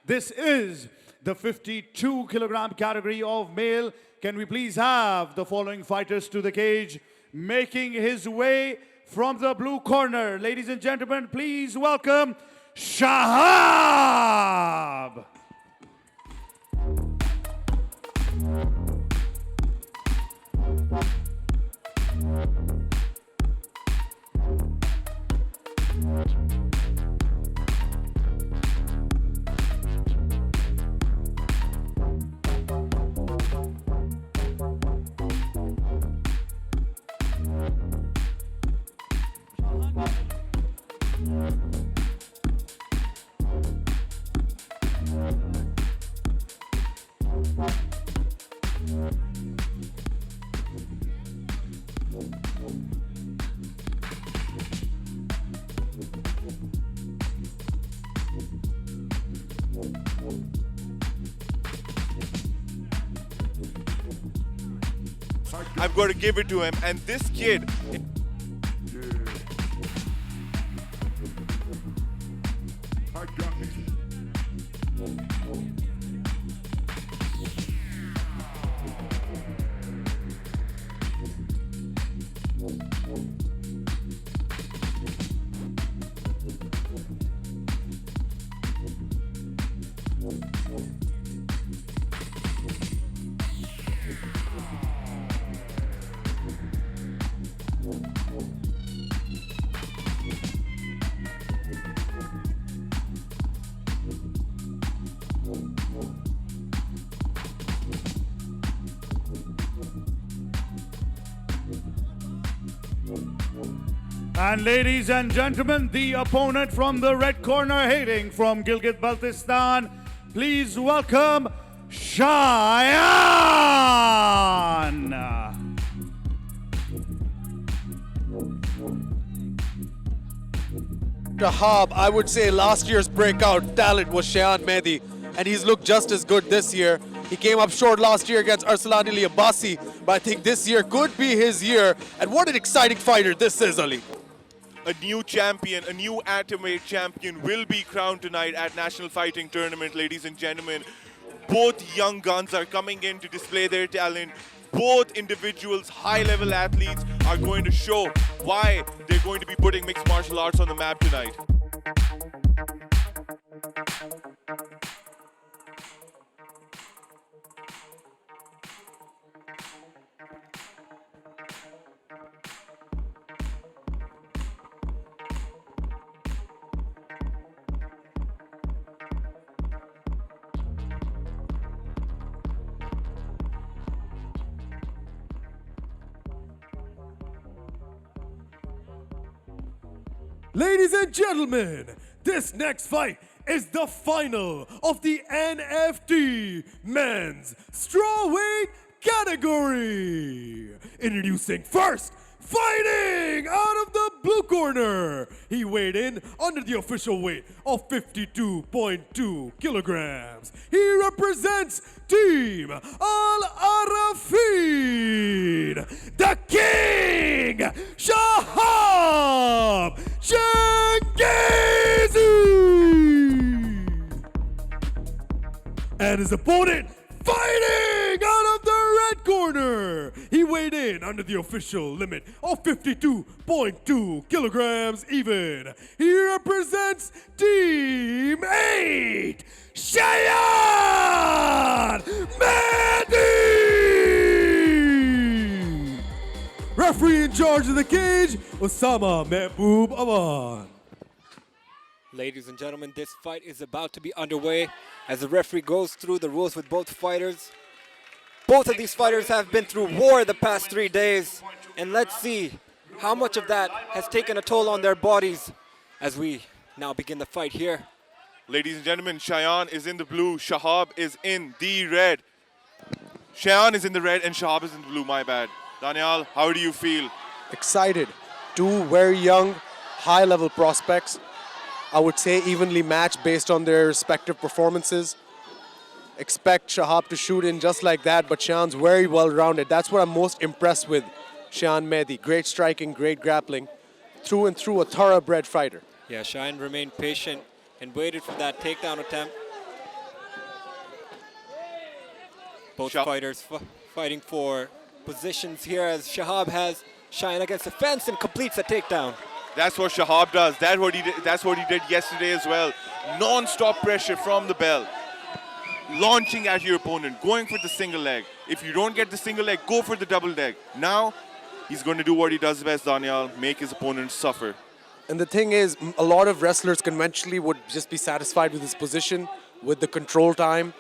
This is the 52-kilogram category of male. Can we please have the following fighters to the cage? Making his way from the blue corner, ladies and gentlemen, please welcome Shahab. I've got to give it to him, and this kid. And ladies and gentlemen, the opponent from the red corner, hailing from Gilgit-Baltistan, please welcome Shayan. Shahab, I would say last year's breakout talent was Shayan Mehndi, and he's looked just as good this year. He came up short last year against Arsalan Ali Abbasi, but I think this year could be his year. And what an exciting fighter this is, Ali. A new champion, a new atomweight champion will be crowned tonight at National Fighting Tournament, ladies and gentlemen. Both young guns are coming in to display their talent. Both individuals, high-level athletes, are going to show why they're going to be putting mixed martial arts on the map tonight. Ladies and gentlemen, this next fight is the final of the NFT men's strawweight category. Introducing first, fighting out of the blue corner. He weighed in under the official weight of 52.2 kilograms. He represents Team Al-Arafin, the King, Shahab Changezi. And his opponent, fighting out of the red corner. He weighed in under the official limit of 52.2 kilograms even. He represents Team 8, Shayan Mehndi. Referee in charge of the cage, Osama Mehboob Aman. Ladies and gentlemen, this fight is about to be underway as the referee goes through the rules with both fighters. Both of these fighters have been through war the past 3 days, and let's see how much of that has taken a toll on their bodies as we now begin the fight here. Ladies and gentlemen, Shayan is in the blue, Shahab is in the red. Shayan is in the red and Shahab is in the blue, my bad. Daniel, how do you feel? Excited. Two very young, high-level prospects. I would say evenly matched based on their respective performances. Expect Shahab to shoot in just like that, but Shayan's very well-rounded. That's what I'm most impressed with Shayan Mehndi. Great striking, great grappling. Through and through, a thoroughbred fighter. Yeah, Shayan remained patient and waited for that takedown attempt. Both Shah- fighters fighting for positions here as Shahab has Shayan against the fence and completes a takedown. That's what Shahab does. That's what he did yesterday as well. Non-stop pressure from the bell. Launching at your opponent, going for the single leg. If you don't get the single leg, go for the double leg. Now, he's going to do what he does best, Daniel, make his opponent suffer. And the thing is, a lot of wrestlers conventionally would just be satisfied with his position, with the control time,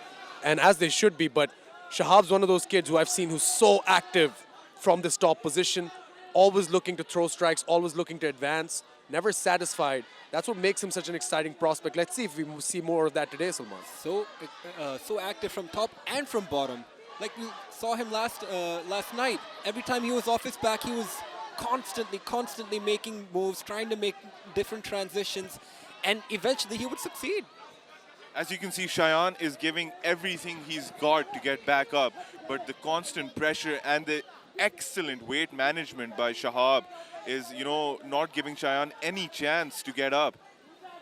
and as they should be. But Shahab's one of those kids who I've seen who's so active from this top position, always looking to throw strikes, always looking to advance, never satisfied. That's what makes him such an exciting prospect. Let's see if we see more of that today, Salman. So active from top and from bottom. Like we saw him last night. Every time he was off his back, he was constantly making moves, trying to make different transitions, and eventually he would succeed. As you can see, Shayan is giving everything he's got to get back up, but the constant pressure and the excellent weight management by Shahab is, not giving Shayan any chance to get up.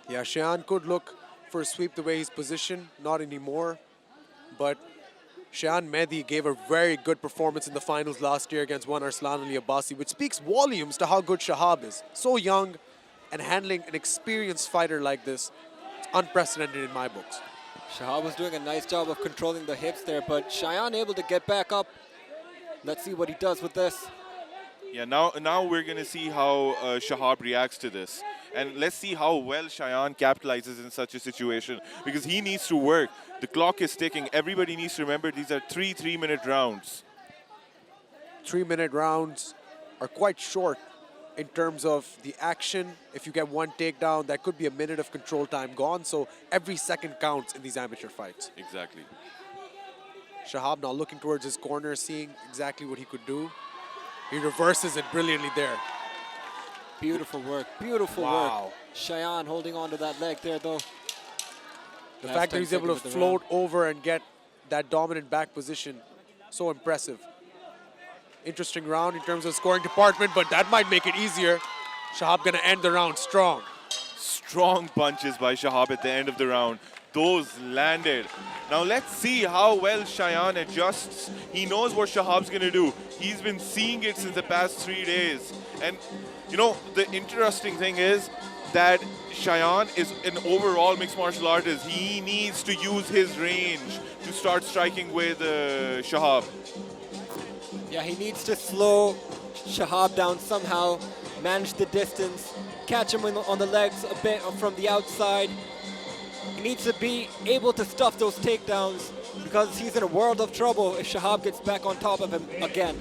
Yeah, Shayan could look for a sweep the way he's positioned, not anymore. But Shayan Mehndi gave a very good performance in the finals last year against one Arslan Ali Abbasi, which speaks volumes to how good Shahab is. So young and handling an experienced fighter like this, it's unprecedented in my books. Shahab was doing a nice job of controlling the hips there, but Shayan able to get back up. Let's see what he does with this. Yeah, now we're going to see how Shahab reacts to this. And let's see how well Shayan capitalizes in such a situation, because he needs to work. The clock is ticking. Everybody needs to remember these are 3-minute rounds. 3-minute rounds are quite short in terms of the action. If you get one takedown, that could be a minute of control time gone. So every second counts in these amateur fights. Exactly. Shahab now looking towards his corner, seeing exactly what he could do. He reverses it brilliantly there. Beautiful work, beautiful work. Shayan holding on to that leg there though. The Last fact that 10 he's able to seconds of the float over and get that dominant back position, so impressive. Interesting round in terms of scoring department, but that might make it easier. Shahab gonna end the round strong. Strong punches by Shahab at the end of the round. Those landed. Now let's see how well Shayan adjusts. He knows what Shahab's going to do. He's been seeing it since the past 3 days. And, the interesting thing is that Shayan is an overall mixed martial artist. He needs to use his range to start striking with Shahab. Yeah, he needs to slow Shahab down somehow, manage the distance, catch him on the legs a bit from the outside. He needs to be able to stuff those takedowns because he's in a world of trouble if Shahab gets back on top of him again.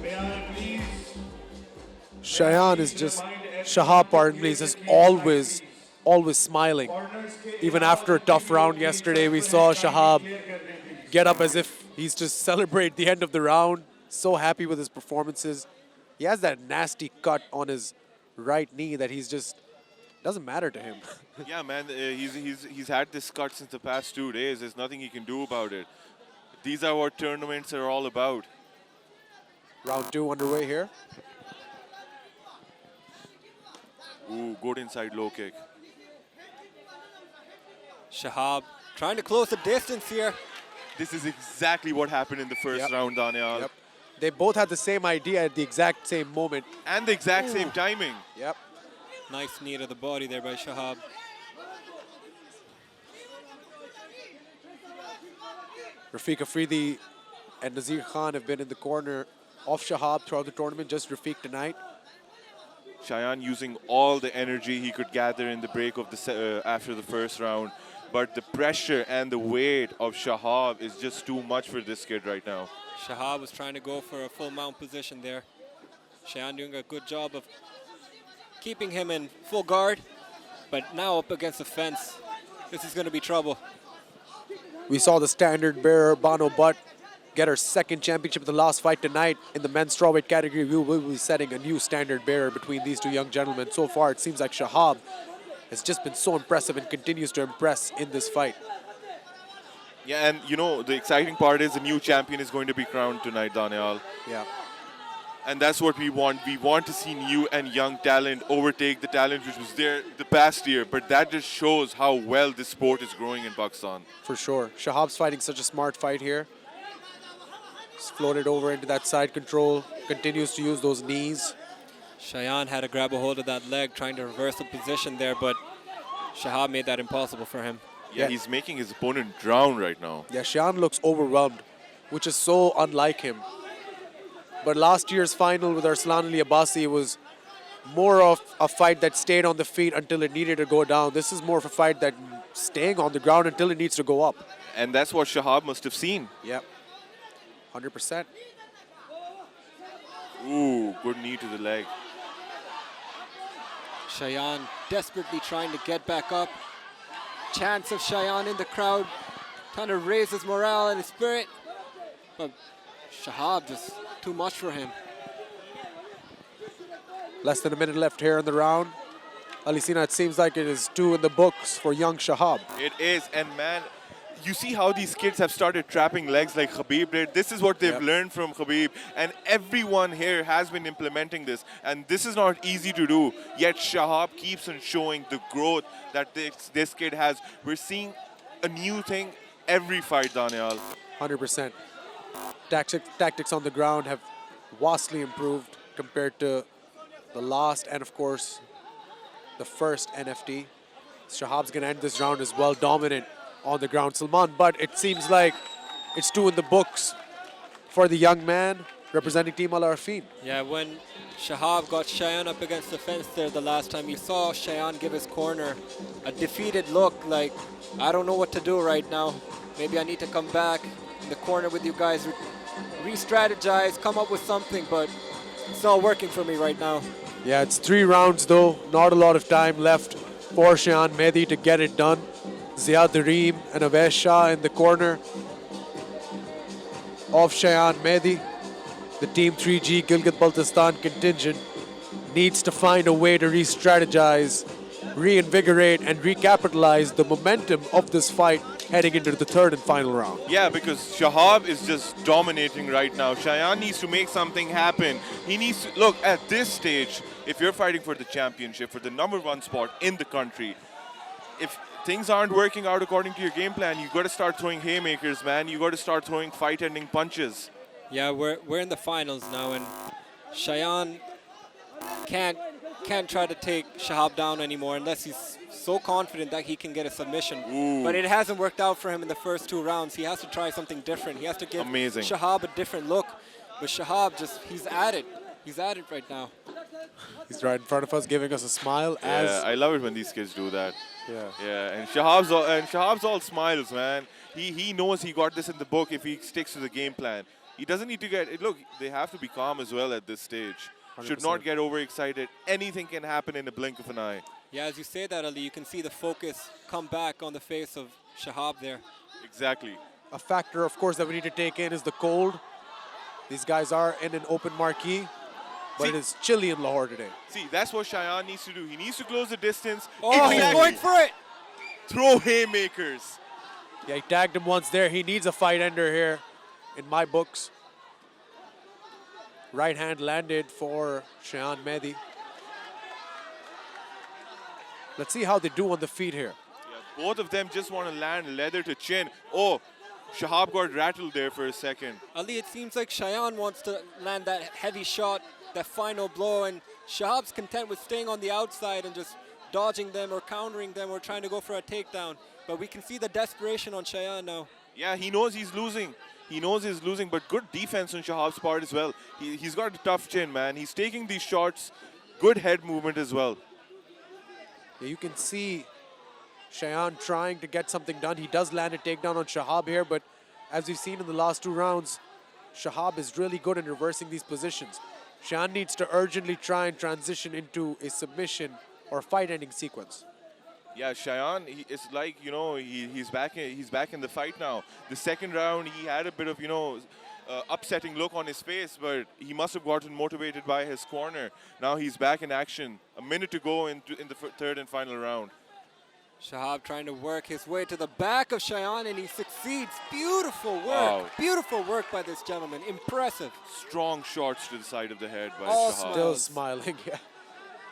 Shayan is just, Shahab, pardon me, is just always smiling. Even after a tough round yesterday, we saw Shahab get up as if he's just celebrate the end of the round. So happy with his performances. He has that nasty cut on his right knee that he's just, doesn't matter to him. Yeah, man, he's had this cut since the past 2 days. There's nothing he can do about it. These are what tournaments are all about. Round 2 underway here. Ooh, good inside low kick. Shahab trying to close the distance here. This is exactly what happened in the first round, Daniel. Yep. They both had the same idea at the exact same moment. And the exact same timing. Yep. Nice knee to the body there by Shahab. Rafiq Afridi and Nazir Khan have been in the corner of Shahab throughout the tournament, just Rafiq tonight. Shayan using all the energy he could gather in the break of the after the first round. But the pressure and the weight of Shahab is just too much for this kid right now. Shahab was trying to go for a full mount position there. Shayan doing a good job of keeping him in full guard, but now up against the fence. This is going to be trouble. We saw the standard bearer, Bano Butt, get her second championship in the last fight tonight in the men's strawweight category. We will be setting a new standard bearer between these two young gentlemen. So far, it seems like Shahab has just been so impressive and continues to impress in this fight. Yeah, and the exciting part is the new champion is going to be crowned tonight, Daniel. Yeah. And that's what we want. We want to see new and young talent overtake the talent which was there the past year. But that just shows how well this sport is growing in Pakistan. For sure. Shahab's fighting such a smart fight here. Just floated over into that side control. Continues to use those knees. Shayan had to grab a hold of that leg, trying to reverse the position there, but Shahab made that impossible for him. Yeah, he's making his opponent drown right now. Yeah, Shayan looks overwhelmed, which is so unlike him. But last year's final with Arslan Ali Abbasi was more of a fight that stayed on the feet until it needed to go down. This is more of a fight that staying on the ground until it needs to go up. And that's what Shahab must have seen. Yep, 100%. Ooh, good knee to the leg. Shayan desperately trying to get back up. Chants of Shayan in the crowd, trying to raise his morale and his spirit. But Shahab just too much for him. Less than a minute left here in the round. Alisina, it seems like it is 2 in the books for young Shahab. It is, and man, you see how these kids have started trapping legs like Khabib did. This is what they've learned from Khabib, and everyone here has been implementing this, and this is not easy to do. Yet Shahab keeps on showing the growth that this kid has. We're seeing a new thing every fight, Daniel. 100%. Tactics on the ground have vastly improved compared to the last and, of course, the first NFT. Shahab's going to end this round as well, dominant on the ground, Salman. But it seems like it's 2 in the books for the young man representing Team Al Arfin. Yeah, when Shahab got Shayan up against the fence there the last time, you saw Shayan give his corner a defeated look, like, I don't know what to do right now. Maybe I need to come back in the corner with you guys, re-strategize, come up with something, but it's not working for me right now. Yeah, it's 3 rounds though. Not a lot of time left for Shayan Mehndi to get it done. Ziad Dareem and Avais Shah in the corner of Shayan Mehndi. The Team 3G Gilgit-Baltistan contingent needs to find a way to re-strategize, reinvigorate and recapitalize the momentum of this fight heading into the 3rd and final round. Yeah, because Shahab is just dominating right now. Shayan needs to make something happen. He needs to, look, at this stage, if you're fighting for the championship, for the #1 spot in the country, if things aren't working out according to your game plan, you got to start throwing haymakers, man. You got to start throwing fight-ending punches. Yeah, we're in the finals now, and Shayan can't try to take Shahab down anymore unless he's so confident that he can get a submission. Ooh. But it hasn't worked out for him in the first 2 rounds. He has to try something different. He has to give Shahab a different look. But Shahab he's at it. He's at it right now. He's right in front of us, giving us a smile. Yeah, I love it when these kids do that. Yeah. Yeah, and Shahab's all smiles, man. He knows he got this in the book if he sticks to the game plan. He doesn't need to get, look, they have to be calm as well at this stage. 100%. Should not get overexcited. Anything can happen in the blink of an eye. Yeah, as you say that, Ali, you can see the focus come back on the face of Shahab there. Exactly. A factor, of course, that we need to take in is the cold. These guys are in an open marquee, but it is chilly in Lahore today. See, that's what Shayan needs to do. He needs to close the distance. Oh, he's going for it! Throw haymakers. Yeah, he tagged him once there. He needs a fight ender here in my books. Right hand landed for Shayan Mehndi. Let's see how they do on the feet here. Yeah, both of them just want to land leather to chin. Oh, Shahab got rattled there for a second. Ali, it seems like Shayan wants to land that heavy shot, that final blow, and Shahab's content with staying on the outside and just dodging them or countering them or trying to go for a takedown. But we can see the desperation on Shayan now. Yeah, he knows he's losing. He knows he's losing, but good defense on Shahab's part as well. He's got a tough chin, man. He's taking these shots. Good head movement as well. Yeah, you can see Shayan trying to get something done. He does land a takedown on Shahab here, but as we've seen in the last 2 rounds, Shahab is really good in reversing these positions. Shayan needs to urgently try and transition into a submission or fight-ending sequence. Yeah, Shayan, it's like, you know, he's back in the fight now. The second round, he had a bit of, you know, upsetting look on his face, but he must have gotten motivated by his corner. Now he's back in action. A minute to go in the 3rd and final round. Shahab trying to work his way to the back of Shayan, and he succeeds. Beautiful work. Wow. Beautiful work by this gentleman. Impressive. Strong shots to the side of the head by All Shahab. Still smiling, yeah.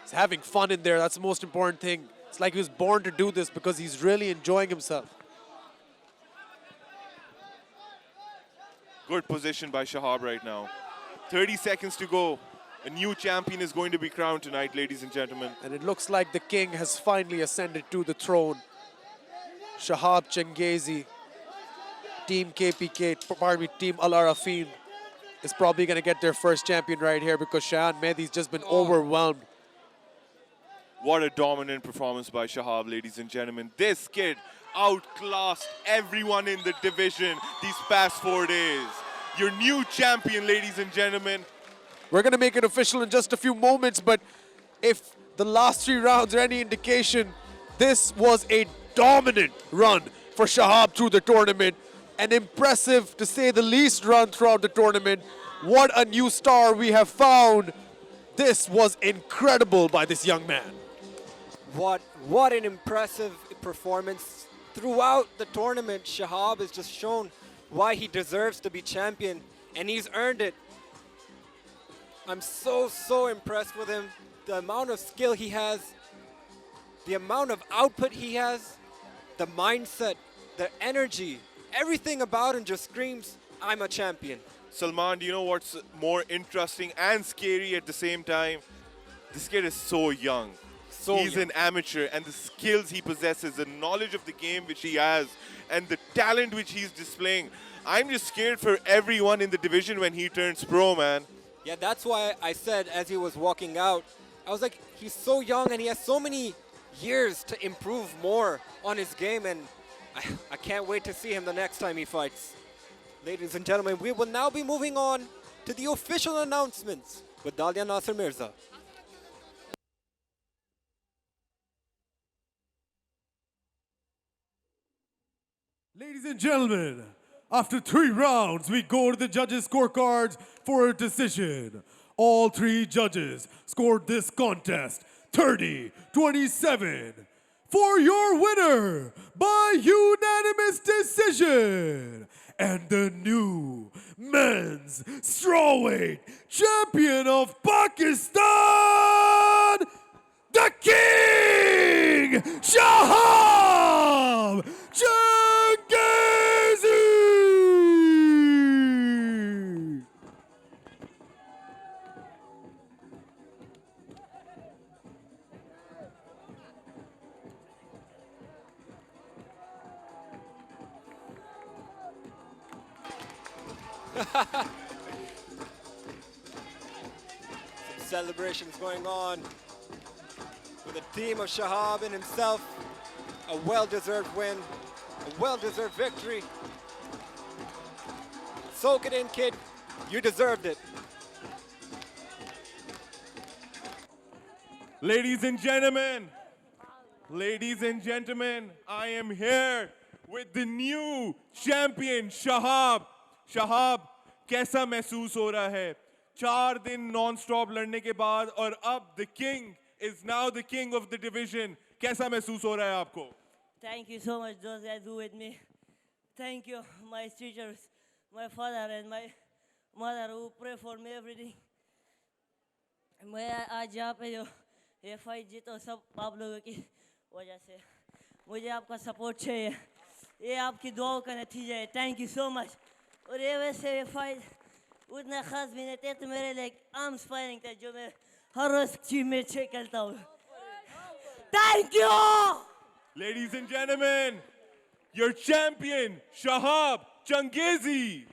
He's having fun in there. That's the most important thing. It's like he was born to do this because he's really enjoying himself. Good position by Shahab right now. 30 seconds to go. A new champion is going to be crowned tonight, ladies and gentlemen. And it looks like the king has finally ascended to the throne. Shahab Changezi, Team KPK, pardon me, Team Al Arafin is probably going to get their first champion right here because Shayan Mehdi's just been overwhelmed. What a dominant performance by Shahab, ladies and gentlemen. This kid outclassed everyone in the division these past 4 days. Your new champion, ladies and gentlemen. We're going to make it official in just a few moments, but if the last 3 rounds are any indication, this was a dominant run for Shahab through the tournament. An impressive, to say the least, run throughout the tournament. What a new star we have found. This was incredible by this young man. What an impressive performance throughout the tournament. Shahab has just shown why he deserves to be champion, and he's earned it. I'm so impressed with him. The amount of skill he has, the amount of output he has, the mindset, the energy, everything about him just screams, I'm a champion. Salman, do you know what's more interesting and scary at the same time? This kid is so young. He's an amateur, and the skills he possesses, the knowledge of the game which he has, and the talent which he's displaying. I'm just scared for everyone in the division when he turns pro, man. Yeah, that's why I said as he was walking out, I was like, he's so young and he has so many years to improve more on his game, and I can't wait to see him the next time he fights. Ladies and gentlemen, we will now be moving on to the official announcements with Dalia Nasser Mirza. Ladies and gentlemen, after 3 rounds, we go to the judges' scorecards for a decision. All 3 judges scored this contest 30-27 for your winner by unanimous decision and the new men's strawweight champion of Pakistan, the King, Shahab Changezi! Some celebrations going on with the team of Shahab and himself. A well-deserved win, a well-deserved victory. Soak it in, kid. You deserved it. Ladies and gentlemen, I am here with the new champion, Shahab. Shahab, कैसा महसूस हो रहा है? 4 दिन non-stop लड़ने के बाद और अब the king is now the king of the division. कैसा महसूस हो रहा है आपको? Thank you so much, those guys who with me. Thank you, my teachers, my father and my mother who pray for me every day. मैं आज यहाँ पे जो ये फाइट जीता सब आप लोगों की वजह से मुझे आपका सपोर्ट चाहिए ये आपकी दुआओं का नतीजा है थैंक यू सो मच और ये वैसे ये फाइट उतना खास भी नहीं थे तो मेरे लिए आर्म स्पायरिंग था जो मैं हर रोज टीम में खेलता हूँ thank you Ladies and gentlemen, your champion, Shahab Changezi.